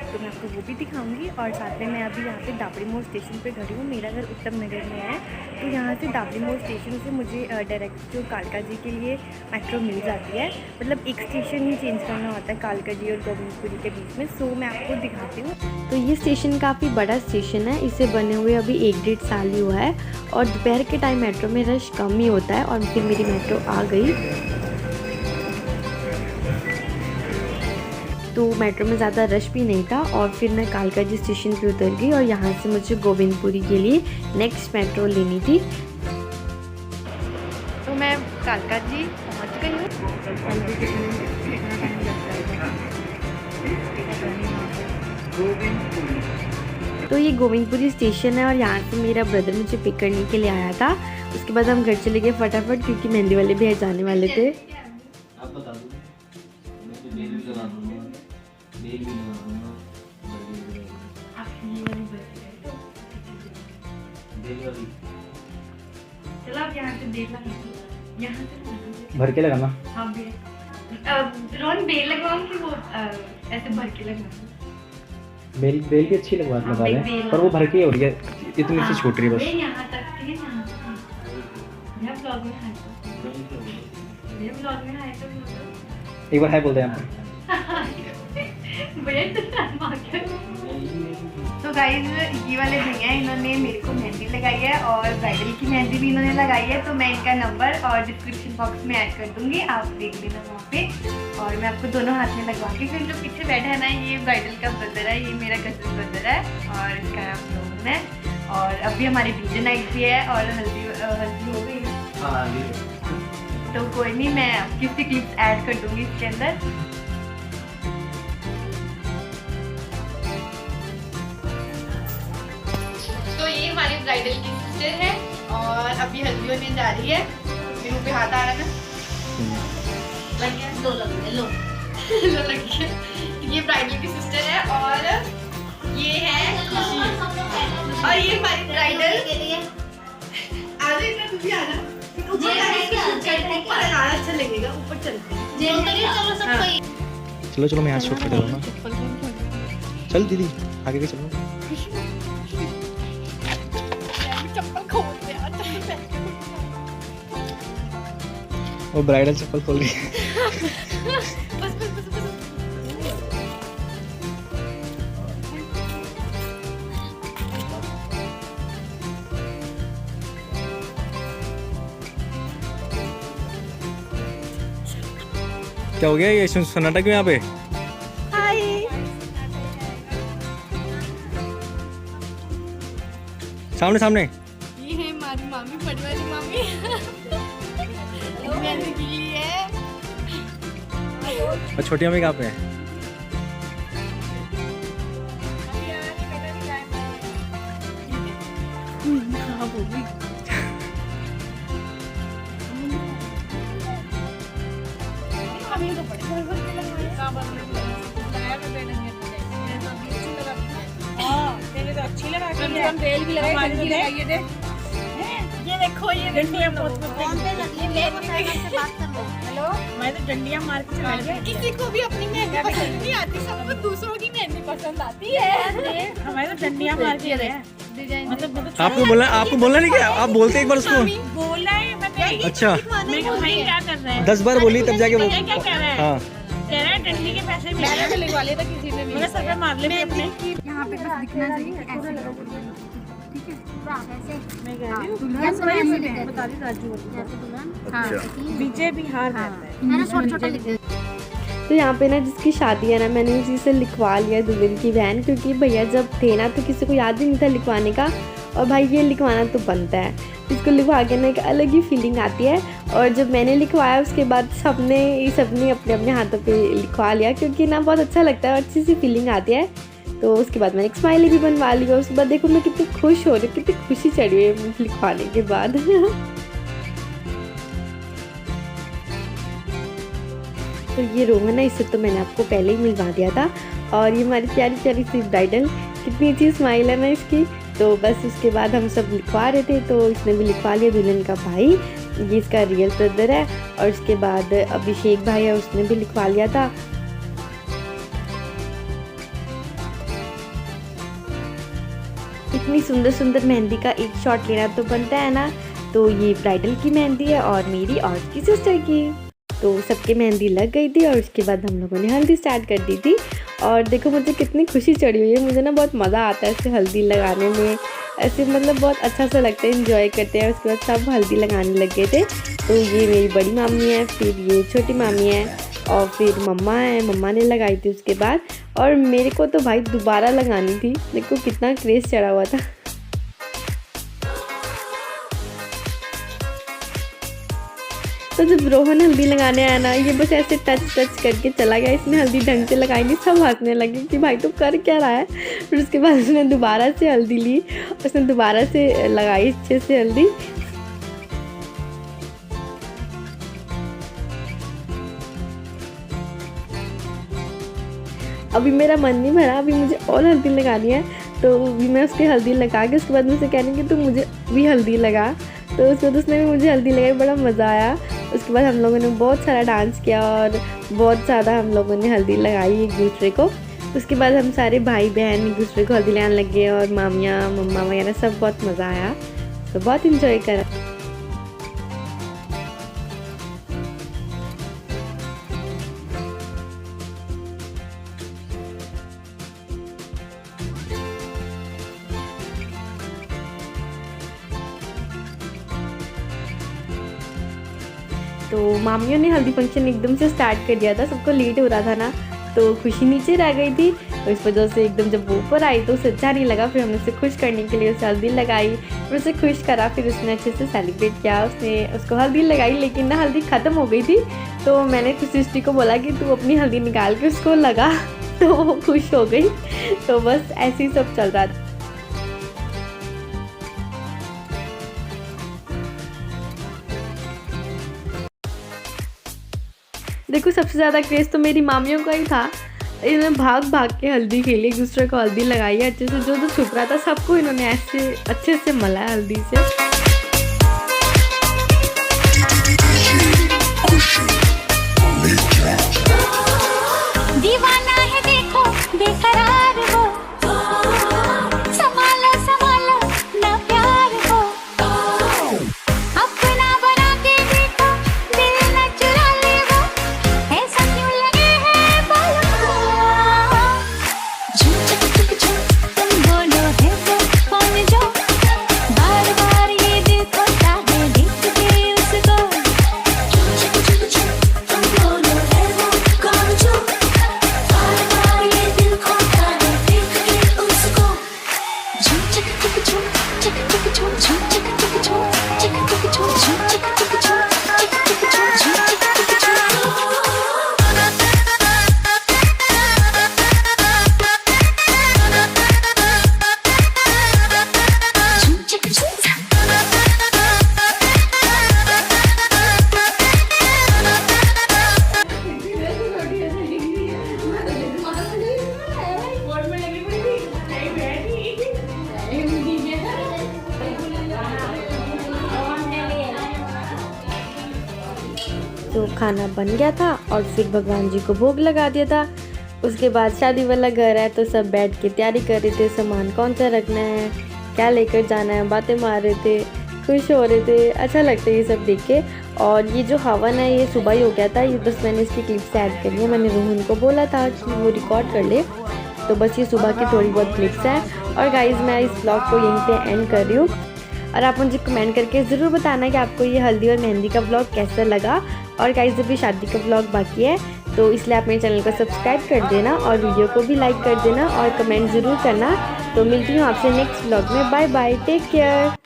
तो मैं आपको वो भी दिखाऊंगी। और साथ में मैं अभी यहाँ पे दाबड़ी मोड़ स्टेशन पे खड़ी हूँ। मेरा घर उत्तम नगर में है, तो यहाँ से दाबड़ी मोड़ स्टेशन से मुझे डायरेक्ट जो कालका जी के लिए मेट्रो मिल जाती है। मतलब एक स्टेशन ही चेंज करना होता है कालका जी और गोविंदपुरी के बीच में। सो मैं आपको दिखाती हूँ। तो ये स्टेशन काफ़ी बड़ा स्टेशन है, इसे बने हुए अभी 1-1.5 साल ही हुआ है और दोपहर के टाइम मेट्रो में रश कम ही होता है। और फिर मेरी मेट्रो आ गई, तो मेट्रो में ज़्यादा रश भी नहीं था और फिर मैं कालका जी स्टेशन पे उतर गई और यहाँ से मुझे गोविंदपुरी के लिए नेक्स्ट मेट्रो लेनी थी। तो मैं कालका जी पहुँच गई हूँ। तो ये गोविंदपुरी स्टेशन है और यहाँ से मेरा ब्रदर मुझे पिक करने के लिए आया था। उसके बाद हम घर चले गए फटाफट, क्योंकि मेहंदी वाले भी जाने वाले थे। आप बता दो, मैं तो बेल भी लगा दूंगा, बेल भी लगा दूंगा, बेल वाली। चलो आप यहाँ से बेल लगा, यहाँ से भर के लगाना। हाँ बेल, रोन बेल लगवाऊँ कि वो ऐसे भर के लगवाऊँ? बेल भी अच्छी लगा लें, पर वो भर के हो रही है, इतनी सी छोट रही है बस। यहाँ तक ठीक है, यहाँ ब्लॉग में है, ये ब्लॉग में है तो एक बार हाय बोल दे यहाँ तो गाइस ये वाले भैया इन्होंने मेरे को मेहंदी लगाई है और ब्राइडल की मेहंदी भी इन्होंने लगाई है। तो मैं इनका नंबर और डिस्क्रिप्शन बॉक्स में ऐड कर दूंगी, आप देख लेना वहाँ पे। और मैं आपको दोनों हाथ में लगवा के, फिर जो पीछे बैठा है ना, ये ब्राइडल का ब्रदर है, ये मेरा कजन ब्रदर है और इसका नाम रोहन है। और अभी हमारी डीजे नाइट भी है और हल्दी हो गई है, तो कोई नहीं, मैं आपकी क्लिप्स ऐड कर दूंगी इसके अंदर। तो ये हमारी ब्राइडल की सिस्टर है और अभी हल्दी होने जा रही है। मेरे पे हाथ आ रहा है ना, लग गया, लो लग गया, लो लो लग गया। ये ब्राइडल की सिस्टर है और ये है खुशी, और ये हमारी ब्राइडल के लिए आ जाए ना, तू भी आ जा। ऊपर अच्छा लगेगा, ऊपर चलते हैं। चलो चलो मैं यहाँ शूट कर दूँगा। चल दीदी आगे के चलो। वो ब्राइडल चप्पल खोल रही है। क्या हो गया, ये सन्नाटा क्यों यहाँ पे? हाय, सामने सामने। ये है हमारी मामी, बड़ी वाली मामी। मेहंदी के लिए है। और छोटी मम्मी कहाँ पे है? हाँ बोली। अच्छी लगा बेल भी लगाई थे। ये देखो, ये डंडियां हेलो, मैं तो डंडियां मार के चला गया। किसी को भी अपनी मेहंदी पसंद नहीं आती, सबको दूसरों की मेहंदी पसंद आती है। हमारे तो डंडियां मार के मतलब आपको बोलना नहीं, क्या आप बोलते एक बार उसको? बोला है मैं। अच्छा, मैं भाई क्या कर रहे हैं? 10 बार बोली तब जाके वो क्या कह रहा है? हाँ कह रहा है डंडी के पैसे मैंने तो लगवा लिए था, किसी ने मेरे सर पे मार ले अपने। यहाँ पे बस दिखना चाहिए कि ऐसे लगो, ठीक है? मैं कह रही हूँ दुल्हन बता दी राजू, विजय बिहार मैंने छोटा लिख दिया। तो यहाँ पे ना जिसकी शादी है ना, मैंने उसी से लिखवा लिया दुल्हन की बहन, क्योंकि भैया जब थे ना तो किसी को याद ही नहीं था लिखवाने का, और भाई ये लिखवाना तो बनता है। इसको लिखवा के ना एक अलग ही फीलिंग आती है। और जब मैंने लिखवाया उसके बाद सबने अपने अपने हाथों पे लिखवा लिया, क्योंकि ना बहुत अच्छा लगता है और अच्छी सी फीलिंग आती है। तो उसके बाद मैंने एक स्माइली भी बनवा ली और उसके बाद देखो मैं कितनी खुश हो रही हूँ, कितनी खुशी चढ़ी है लिखवाने के बाद। तो ये रूम है ना, इससे तो मैंने आपको पहले ही मिलवा दिया था। और ये हमारी प्यारी प्यारी सी ब्राइडल, कितनी अच्छी स्माइल है ना इसकी। तो बस उसके बाद हम सब लिखवा रहे थे, तो इसने भी लिखवा लिया, दुल्हन का भाई, ये इसका रियल ब्रदर है। और उसके बाद अभिषेक भाई है, उसने भी लिखवा लिया था। इतनी सुंदर सुंदर मेहंदी का एक शॉट लेना तो बनता है ना। तो ये ब्राइडल की मेहंदी है और मेरी और उसकी सिस्टर की। तो सबके मेहंदी लग गई थी और उसके बाद हम लोगों ने हल्दी स्टार्ट कर दी थी। और देखो मुझे कितनी खुशी चढ़ी हुई है, मुझे ना बहुत मज़ा आता है ऐसे हल्दी लगाने में, ऐसे मतलब बहुत अच्छा सा लगता है, एंजॉय करते हैं। उसके बाद सब हल्दी लगाने लग गए थे। तो ये मेरी बड़ी मामी है, फिर ये छोटी मामी है और फिर मम्मा है, मम्मा ने लगाई थी उसके बाद। और मेरे को तो भाई दोबारा लगानी थी, देखो कितना क्रेज़ चढ़ा हुआ था। तो जब रोहन हल्दी लगाने आया ना, ये बस ऐसे टच करके चला गया, इसने हल्दी ढंग से लगाई नहीं। सब हंसने लगे कि भाई तो कर क्या रहा है। फिर उसके बाद उसने दोबारा से हल्दी ली, उसने दोबारा से लगाई अच्छे से हल्दी। अभी मेरा मन नहीं भरा, अभी मुझे और हल्दी लगानी है। तो अभी मैं उसकी हल्दी लगा के उसके बाद मुझसे कहने कि तू मुझे भी हल्दी लगा। तो उसके बाद उसने भी मुझे हल्दी लगाई, बड़ा मज़ा आया। उसके बाद हम लोगों ने बहुत सारा डांस किया और बहुत ज़्यादा हम लोगों ने हल्दी लगाई एक दूसरे को। उसके बाद हम सारे भाई बहन एक दूसरे को हल्दी लगाने लगे और मामियाँ मम्मा वगैरह सब, बहुत मज़ा आया। तो बहुत इन्जॉय करा। तो मामियों ने हल्दी फंक्शन एकदम से स्टार्ट कर दिया था, सबको लेट हो रहा था ना, तो खुशी नीचे रह गई थी। तो इस वजह से एकदम जब वो ऊपर आई तो उसे अच्छा नहीं लगा। फिर हमने उसे खुश करने के लिए उसे हल्दी लगाई, फिर उसे खुश करा, फिर उसने अच्छे से सेलिब्रेट किया। उसने उसको हल्दी लगाई, लेकिन ना हल्दी ख़त्म हो गई थी। तो मैंने सिस्टर को बोला कि तू अपनी हल्दी निकाल के उसको लगा, तो वो खुश हो गई। तो बस ऐसे ही सब चल रहा था। देखो सबसे ज़्यादा क्रेज़ तो मेरी मामियों का ही था। इन्होंने भाग भाग के हल्दी खेली, एक दूसरे को हल्दी लगाई है अच्छे से। जो छुप रहा था सबको इन्होंने ऐसे अच्छे से मला हल्दी से। दीवाना है देखो बेकरार हो, संभालो संभालो ना प्यार हो, अपना बना के देखो दिल न चुरा ले वो, ऐसा क्यों लगे है बोलो। झूम चक चक झूम तुम बोलो है वो कौन जो बार बार ये दिल खोता है देख के उसको। झूम चक चक झूम तुम बोलो है वो कौन जो बार बार ये दिल खोता है देख के उसको। झूम चक चक झूम चक चक झूम झूम चक चक झूम चक चक झूम झूम चक चक झूम चक चक झूम झूम चक चक तो खाना बन गया था और फिर भगवान जी को भोग लगा दिया था। उसके बाद शादी वाला घर है तो सब बैठ के तैयारी कर रहे थे, सामान कौन सा रखना है, क्या लेकर जाना है, बातें मार रहे थे, खुश हो रहे थे। अच्छा लगता है ये सब देख के। और ये जो हवन है ये सुबह ही हो गया था, ये बस मैंने इसकी क्लिप्स ऐड करी है। मैंने रोहन को बोला था कि वो रिकॉर्ड कर ले, तो बस ये सुबह की थोड़ी बहुत क्लिप्स हैं। और गाइज़ मैं इस ब्लॉग को यहीं पे एंड कर रही हूँ। और आप मुझे कमेंट करके ज़रूर बताना कि आपको ये हल्दी और मेहंदी का ब्लॉग कैसा लगा। और गाइस अभी शादी का ब्लॉग बाकी है, तो इसलिए आप मेरे चैनल को सब्सक्राइब कर देना और वीडियो को भी लाइक कर देना और कमेंट ज़रूर करना। तो मिलती हूँ आपसे नेक्स्ट ब्लॉग में। Bye bye, take care.